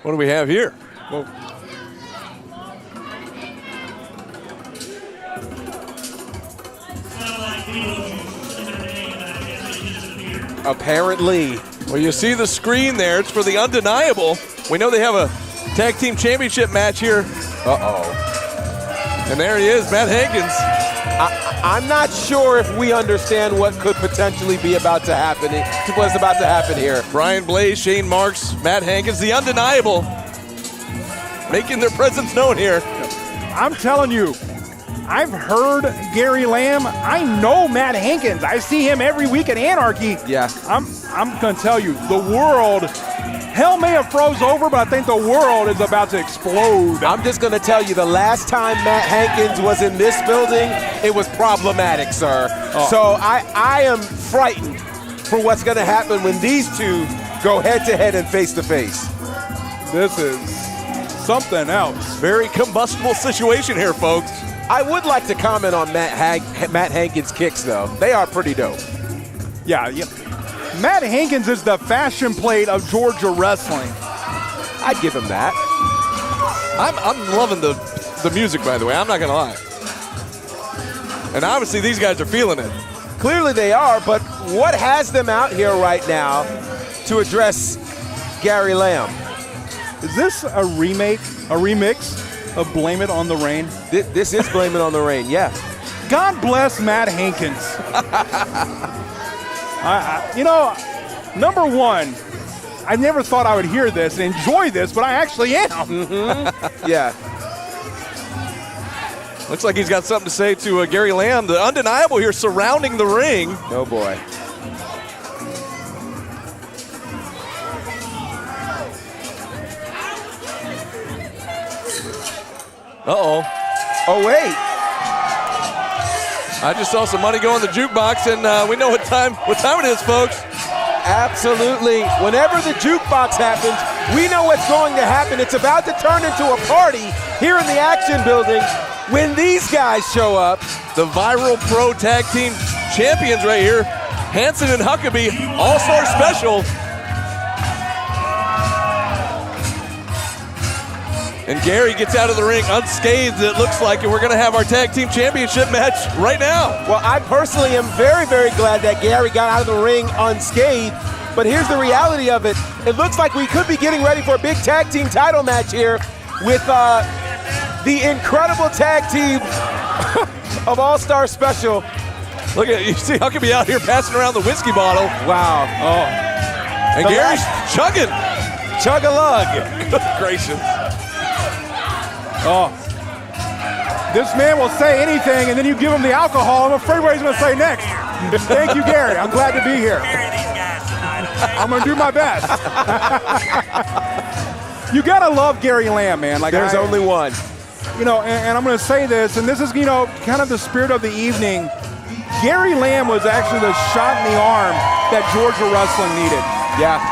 What do we have here? Well, apparently. Well, you see the screen there. It's for the undeniable. We know they have a tag team championship match here. And there he is, Matt Hankins. I'm not sure if we understand what could potentially be about to happen. What's about to happen here? Brian Blaze, Shane Marx, Matt Hankins, the undeniable, making their presence known here. I'm telling you, I've heard Gary Lamb. I know Matt Hankins. I see him every week at Anarchy. Yeah. I'm going to tell you, the world, hell may have froze over, but I think the world is about to explode. I'm just going to tell you, the last time Matt Hankins was in this building, it was problematic, sir. So I am frightened for what's going to happen when these two go head-to-head and face-to-face. This is something else. Very combustible situation here, folks. I would like to comment on Matt Hankins' kicks, though. They are pretty dope. Yeah. Matt Hankins is the fashion plate of Georgia wrestling. I'd give him that. I'm loving the music, by the way. I'm not going to lie. And obviously these guys are feeling it. Clearly they are, but what has them out here right now to address Gary Lamb? Is this a remix of Blame It on the Rain? This is Blame It on the Rain, yeah. God bless Matt Hankins. Number one, I never thought I would hear this and enjoy this, but I actually am. Mm-hmm. Yeah. Looks like he's got something to say to Gary Lamb, the undeniable here surrounding the ring. Oh, boy. Uh-oh. Oh, wait. I just saw some money go in the jukebox, and we know what time it is, folks. Absolutely. Whenever the jukebox happens, we know what's going to happen. It's about to turn into a party here in the Action Building when these guys show up. The Viral Pro Tag Team Champions right here. Hanson and Huckaby, All-Star Special. And Gary gets out of the ring unscathed, it looks like, and we're going to have our Tag Team Championship match right now. Well, I personally am very, very glad that Gary got out of the ring unscathed, but here's the reality of it. It looks like we could be getting ready for a big Tag Team title match here with the incredible tag team of All-Star Special. Look at you see Huckaby out here passing around the whiskey bottle. Wow. Oh. And Gary's chugging. Chug-a-lug. Good gracious. Oh, this man will say anything, and then you give him the alcohol. I'm afraid what he's going to say next. Thank you, Gary. I'm glad to be here. I'm going to do my best. You got to love Gary Lamb, man. Like There's only one. And I'm going to say this, and this is, kind of the spirit of the evening. Gary Lamb was actually the shot in the arm that Georgia wrestling needed. Yeah.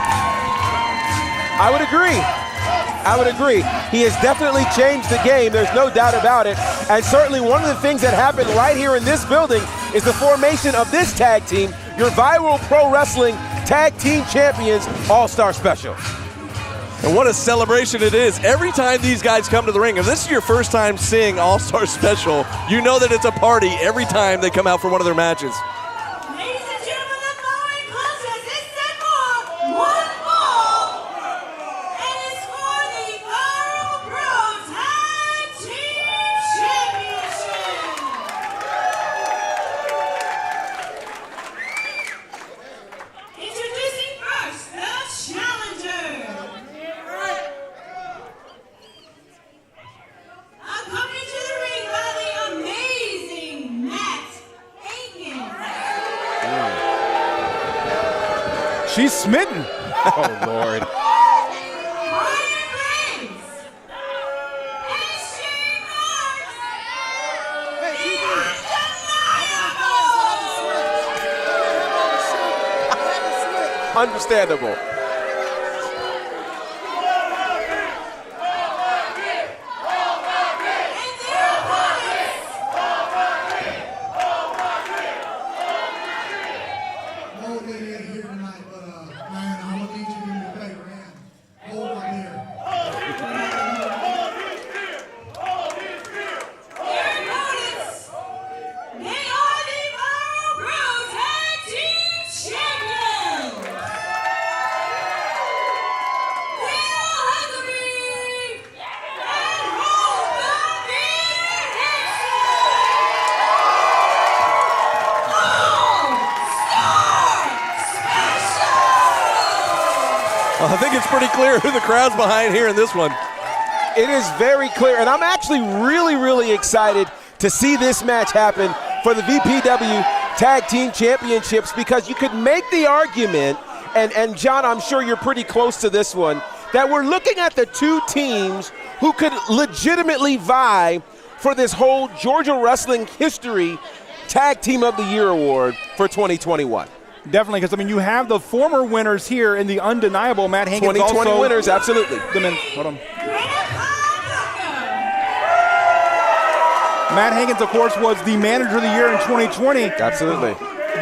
I would agree. He has definitely changed the game. There's no doubt about it. And certainly one of the things that happened right here in this building is the formation of this tag team, your Viral Pro Wrestling Tag Team Champions All-Star Special. And what a celebration it is. Every time these guys come to the ring, if this is your first time seeing All-Star Special, you know that it's a party every time they come out for one of their matches. Ladies and gentlemen, the following contest is set for one fall. And it's for the Viral Pro Tag Team Championship. Introducing first, the challenger. Coming to the ring by the amazing Matt Hankins. She's smitten. Oh, Lord. Brian Blaze. And Shane Marx. The undeniable. Understandable. fit in here tonight, but man, I'm gonna need you to do me a favor, man. Hold my beer. Your opponents, they are the Viral Bros Tag Team Champions. Will Huckaby and Huckaby I think it's pretty clear who the crowd's behind here in this one. It is very clear, and I'm actually really excited to see this match happen for the VPW Tag Team Championships, because you could make the argument, and John, I'm sure you're pretty close to this one, that we're looking at the two teams who could legitimately vie for this whole Georgia Wrestling History Tag Team of the Year award for 2021. Definitely, because, I mean, you have the former winners here in the undeniable Matt Hankins. 2020 also winners, absolutely. Hold on. Matt Hankins, of course, was the manager of the year in 2020. Absolutely.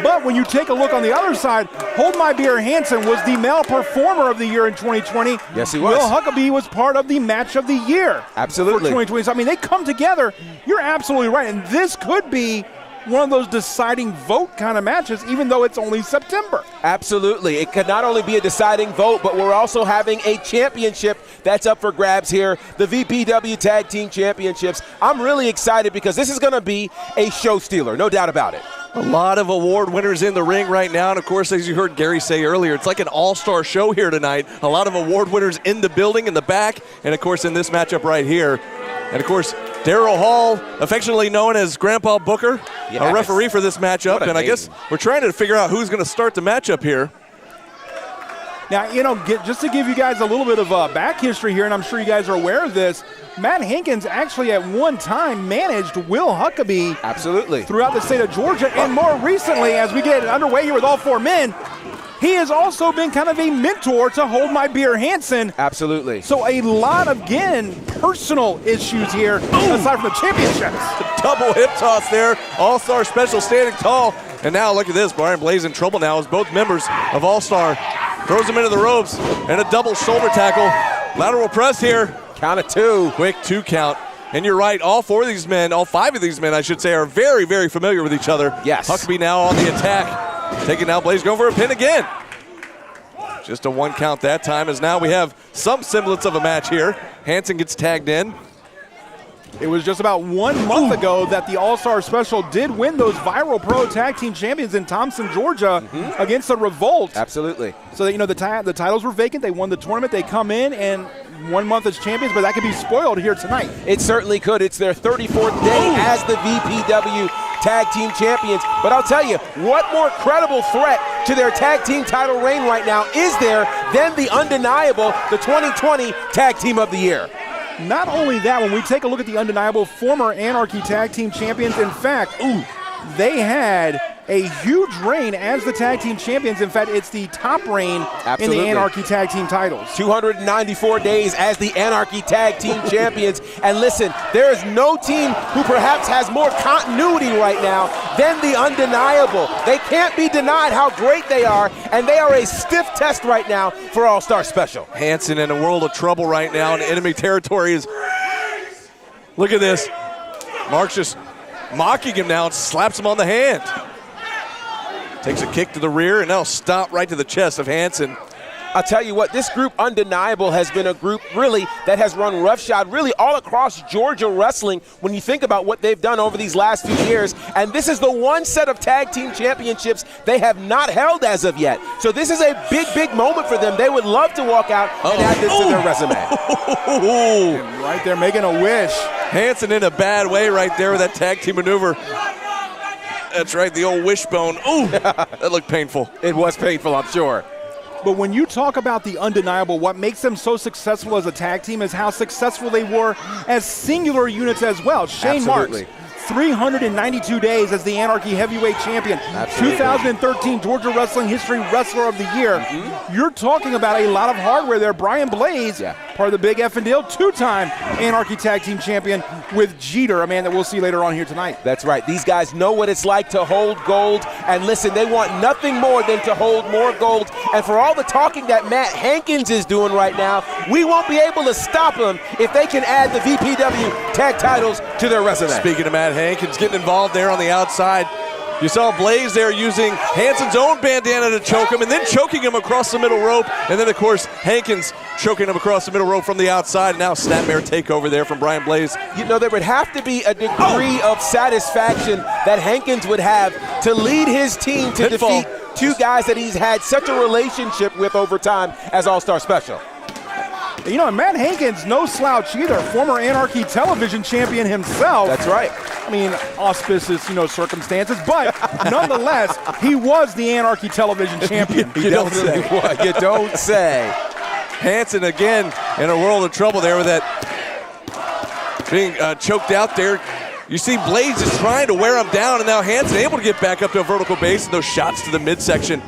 But when you take a look on the other side, Hold My Beer Hanson was the male performer of the year in 2020. Yes, he was. Will Huckaby was part of the match of the year. Absolutely. For 2020. So, I mean, they come together. You're absolutely right. And this could be one of those deciding vote kind of matches, even though it's only September. Absolutely. It could not only be a deciding vote, but we're also having a championship that's up for grabs here, the VPW Tag Team Championships. I'm really excited because this is going to be a show stealer, no doubt about it. A lot of award winners in the ring right now, and of course, as you heard Gary say earlier, it's like an all-star show here tonight. A lot of award winners in the building, in the back, and of course in this matchup right here. And of course, Daryl Hall, affectionately known as Grandpa Booker, a referee for this matchup, and I guess we're trying to figure out who's going to start the matchup here. Now, you know, just to give you guys a little bit of back history here, and I'm sure you guys are aware of this, Matt Hankins actually at one time managed Will Huckaby. Absolutely. Throughout the state of Georgia, and more recently, as we get underway here with all four men, he has also been kind of a mentor to Hold My Beer Hanson. Absolutely. So a lot of, again, personal issues here, aside from the championships. Double hip toss there, all-star special standing tall. And now look at this, Brian Blaze in trouble now as both members of All-Star throws him into the ropes and a double shoulder tackle. Lateral press here. Count of two. Quick 2 count. And you're right, all 5 of these men, I should say, are very, very familiar with each other. Yes. Huckaby now on the attack. Taking out Blaze, going for a pin again. Just a 1 count that time, as now we have some semblance of a match here. Hanson gets tagged in. It was just about 1 month ago that the All-Star Special did win those Viral Pro Tag Team Champions in Thompson, Georgia against the Revolt. Absolutely. So that, you know, the titles were vacant. They won the tournament. They come in and 1 month as champions, but that could be spoiled here tonight. It certainly could. It's their 34th day as the VPW Tag Team Champions. But I'll tell you, what more credible threat to their tag team title reign right now is there than the undeniable, the 2020 Tag Team of the Year? Not only that, when we take a look at the undeniable former Anarchy Tag Team Champions, in fact, they had a huge reign as the Tag Team Champions. In fact, it's the top reign in the Anarchy Tag Team titles. 294 days as the Anarchy Tag Team Champions. And listen, there is no team who perhaps has more continuity right now than the undeniable. They can't be denied how great they are, and they are a stiff test right now for All-Star Special. Hanson in a world of trouble right now, and enemy territory is... Look at this. Marx just mocking him now and slaps him on the hand. Takes a kick to the rear and now stop right to the chest of Hanson. I'll tell you what, this group Undeniable has been a group really that has run roughshod really all across Georgia wrestling when you think about what they've done over these last few years. And this is the one set of tag team championships they have not held as of yet. So this is a big moment for them. They would love to walk out and add this to their resume. And right there making a wish. Hanson in a bad way right there with that tag team maneuver. That's right, the old wishbone. Ooh, that looked painful. It was painful, I'm sure. But when you talk about the undeniable, what makes them so successful as a tag team is how successful they were as singular units as well. Shane Marx, 392 days as the Anarchy Heavyweight Champion. Absolutely. 2013 Georgia Wrestling History Wrestler of the Year. You're talking about a lot of hardware there. Brian Blaze part of the big effing deal, two-time Anarchy Tag Team Champion with Jeter, a man that we'll see later on here tonight. That's right. These guys know what it's like to hold gold. And listen, they want nothing more than to hold more gold. And for all the talking that Matt Hankins is doing right now, we won't be able to stop them if they can add the VPW tag titles to their resume. Speaking of Matt Hankins getting involved there on the outside, you saw Blaze there using Hanson's own bandana to choke him and then choking him across the middle rope. And then, of course, Hankins choking him across the middle rope from the outside. Now snapmare takeover there from Brian Blaze. You know, there would have to be a degree of satisfaction that Hankins would have to lead his team to defeat two guys that he's had such a relationship with over time as All-Star Special. You know, Matt Hankins, no slouch either. Former Anarchy television champion himself. That's right. I mean, auspicious, circumstances, but nonetheless, he was the Anarchy television champion. You don't say. What? You don't say. Hanson again in a world of trouble there with that being choked out there. You see Blaze is trying to wear him down, and now Hanson able to get back up to a vertical base, and those shots to the midsection.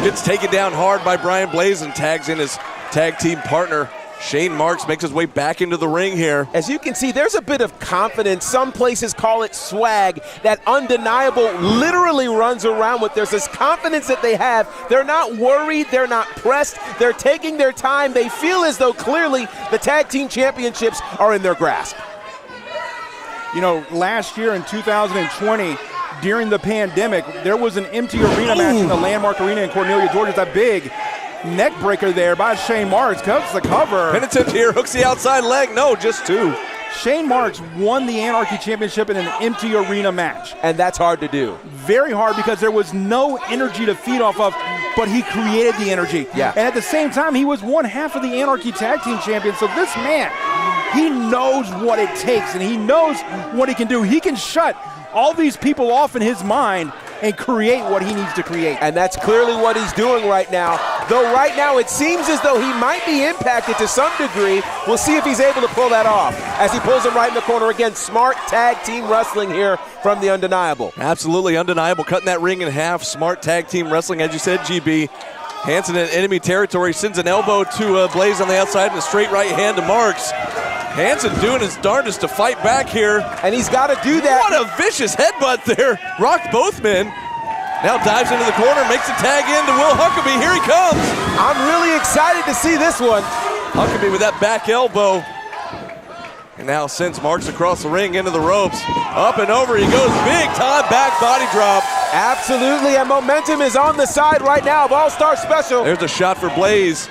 Gets taken down hard by Brian Blaze and tags in his tag team partner. Shane Marx makes his way back into the ring here. As you can see, there's a bit of confidence. Some places call it swag. That Undeniable literally runs around with. There's this confidence that they have. They're not worried. They're not pressed. They're taking their time. They feel as though clearly the tag team championships are in their grasp. You know, last year in 2020, during the pandemic, there was an empty arena match in the Landmark Arena in Cornelia, Georgia. That big neck breaker there by Shane Marx. Cuts the cover. Penitent here, hooks the outside leg. No, just two. Shane Marx won the Anarchy Championship in an empty arena match. And that's hard to do. Very hard because there was no energy to feed off of, but he created the energy. Yeah. And at the same time, he was one half of the Anarchy Tag Team Champion. So this man, he knows what it takes and he knows what he can do. He can shut all these people off in his mind and create what he needs to create. And that's clearly what he's doing right now. Though right now it seems as though he might be impacted to some degree. We'll see if he's able to pull that off as he pulls him right in the corner. Again, smart tag team wrestling here from the Undeniable. Absolutely undeniable. Cutting that ring in half. Smart tag team wrestling, as you said, GB. Hanson in enemy territory sends an elbow to Blaze on the outside and a straight right hand to Marx. Hanson doing his darndest to fight back here. And he's got to do that. What a vicious headbutt there. Rocked both men. Now dives into the corner, makes a tag in to Will Huckaby. Here he comes. I'm really excited to see this one. Huckaby with that back elbow. And now sends Marx across the ring into the ropes. Up and over he goes. Big time back body drop. Absolutely, and momentum is on the side right now of All-Star Special. There's a shot for Blaze.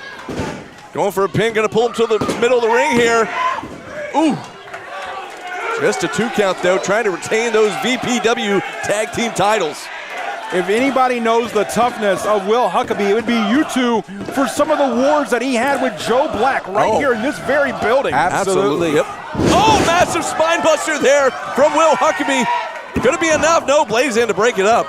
Going for a pin, gonna pull him to the middle of the ring here. Ooh. Just a 2 count though, trying to retain those VPW tag team titles. If anybody knows the toughness of Will Huckaby, it would be you two for some of the wars that he had with Joe Black right here in this very building. Absolutely. Yep. Oh, massive spine buster there from Will Huckaby. Gonna be enough. No, Blaze in to break it up.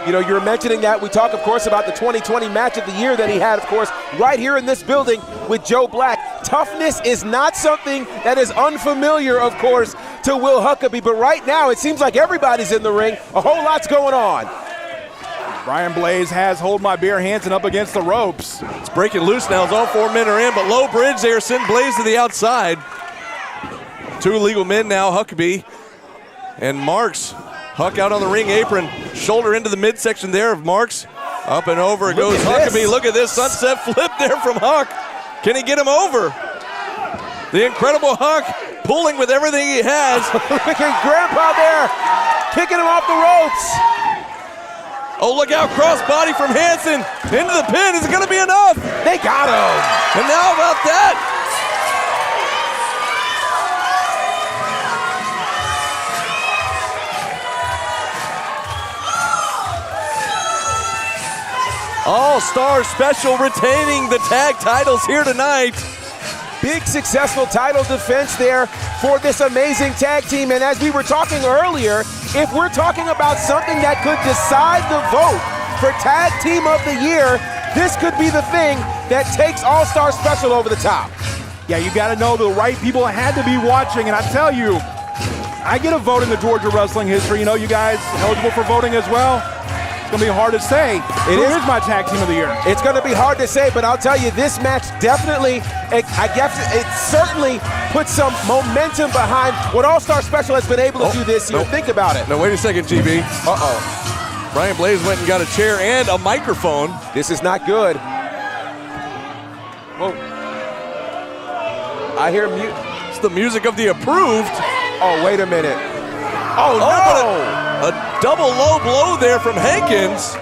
You know, you're mentioning that. We talk, of course, about the 2020 match of the year that he had, of course, right here in this building with Joe Black. Toughness is not something that is unfamiliar, of course, to Will Huckaby. But right now, it seems like everybody's in the ring. A whole lot's going on. Brian Blaze has Hold My Beer Hanson up against the ropes. It's breaking loose now as all 4 men are in, but low bridge there, send Blaze to the outside. 2 legal men now, Huckaby and Marx. Huck out on the ring apron, shoulder into the midsection there of Marx. Up and over it goes Huckaby. Look at this sunset flip there from Huck. Can he get him over? The incredible Huck pulling with everything he has. Look at Grandpa there, kicking him off the ropes. Oh, look out, crossbody from Hanson into the pin. Is it gonna be enough? They got him. And now about that. All-Star Special retaining the tag titles here tonight. Big successful title defense there for this amazing tag team. And as we were talking earlier, if we're talking about something that could decide the vote for Tag Team of the Year, this could be the thing that takes All-Star Special over the top. Yeah, you got to know the right people had to be watching. And I tell you, I get a vote in the Georgia wrestling history. You know, you guys eligible for voting as well? It's going to be hard to say who is my tag team of the year. It's going to be hard to say, but I'll tell you, this match definitely, I guess it certainly puts some momentum behind what All-Star Special has been able to do this year. Think about it. No, wait a second, GB. Uh-oh. Brian Blaze went and got a chair and a microphone. This is not good. Whoa. I hear mute. It's the music of the approved. Oh, wait a minute. Oh, no! But a double low blow there from Hankins.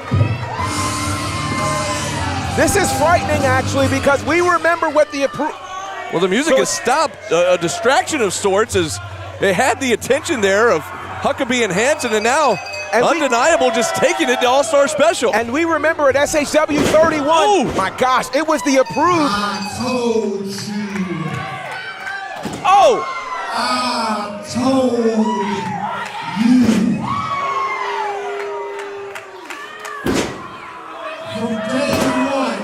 This is frightening, actually, because we remember what the approved. Well, the music has stopped. A distraction of sorts as it had the attention there of Huckaby and Hanson, and now Undeniable just taking it to All-Star Special. And we remember at SHW 31. Ooh. My gosh, it was the approved. I told you. Oh! I told you. From day one,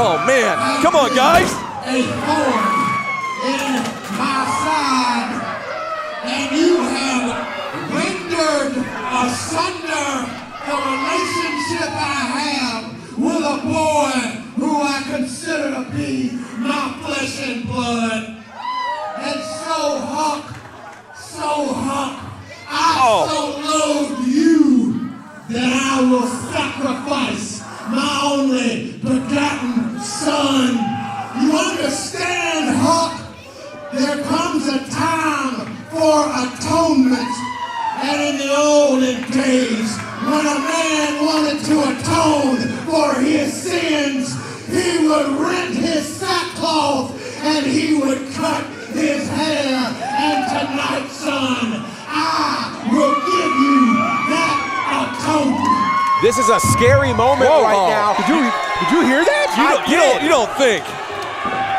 Oh, man. Come on, guys. a thorn in my side, and you have rendered asunder the relationship I have with a boy who I consider to be my flesh and blood. And so, Huck, I so loathe you that I will sacrifice my only begotten son. You understand, Huck? There comes a time for atonement. And in the olden days, when a man wanted to atone for his sins, he would rent his sackcloth and he would cut his hair. And tonight, son, I will give you that atonement. This is a scary moment right now. Did you hear that? You don't think.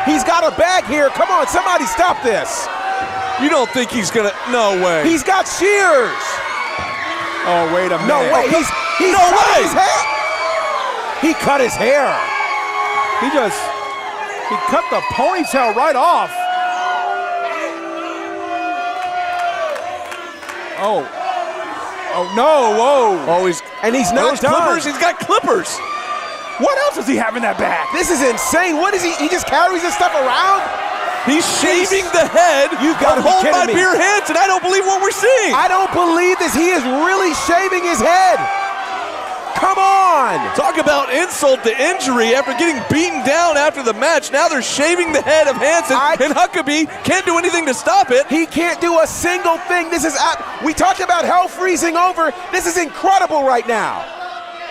He's got a bag here. Come on, somebody stop this. You don't think he's going to. No way. He's got shears. Oh, wait a minute. No way. He's No cut way. his hair. He cut his hair. He cut the ponytail right off. Oh no, whoa. Oh, he's not those done. clippers. He's got clippers. What else does he have in that bag? This is insane. What is he? He just carries this stuff around? He's shaving the head You gotta of be Hold My kidding me. Beer Hanson. I don't believe what we're seeing. I don't believe this. He is really shaving his head. Come on. Talk about insult to injury after getting beaten down after the match. Now they're shaving the head of Hanson, and Huckaby can't do anything to stop it. He can't do a single thing. This is, we talked about hell freezing over. This is incredible right now.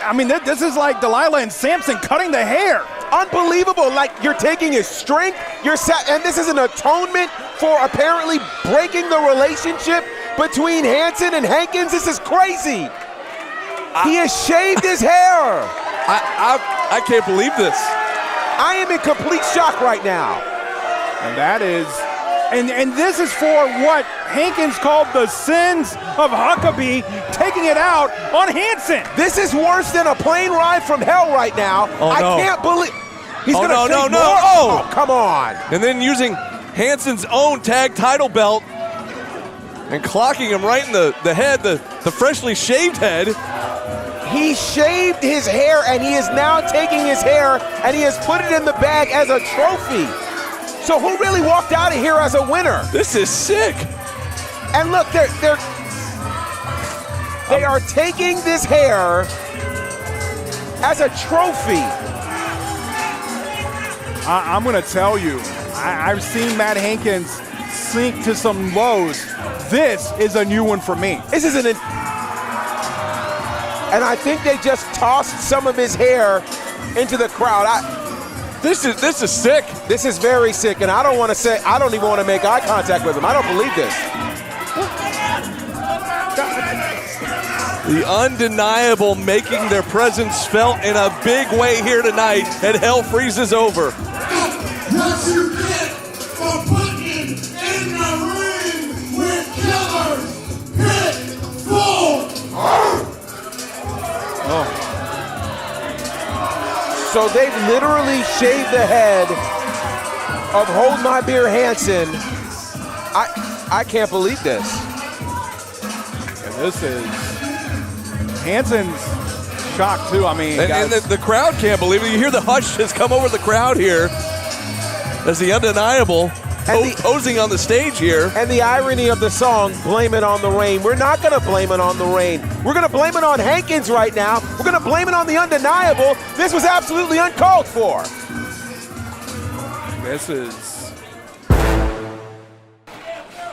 I mean, this is like Delilah and Samson cutting the hair. Unbelievable. Like, you're taking his strength, and this is an atonement for apparently breaking the relationship between Hanson and Hankins. This is crazy. He has shaved his hair. I can't believe this. I am in complete shock right now. And that is, and this is for what Hankins called the sins of Huckaby, taking it out on Hanson. This is worse than a plane ride from hell right now. Oh, I no. can't believe. He's Oh, gonna no, take no, no. more? Oh. Come on. And then using Hanson's own tag title belt and clocking him right in the head, the freshly shaved head. He shaved his hair, and he is now taking his hair, and he has put it in the bag as a trophy. So who really walked out of here as a winner? This is sick. And look, they are taking this hair as a trophy. I'm going to tell you, I've seen Matt Hankins sink to some lows. This is a new one for me. This is and I think they just tossed some of his hair into the crowd. This is sick. This is very sick, and I don't even want to make eye contact with him. I don't believe this. The Undeniable making their presence felt in a big way here tonight, and hell freezes over. What you get for putting in the ring with killers, Pitbull. So they've literally shaved the head of Hold My Beer Hanson. I can't believe this. And this is Hanson's shocked too. I mean, and the crowd can't believe it. You hear the hush has come over the crowd here as the Undeniable posing on the stage here. And the irony of the song, Blame It on the Rain. We're not going to blame it on the rain. We're going to blame it on Hankins right now. We're going to blame it on the Undeniable. This was absolutely uncalled for. This is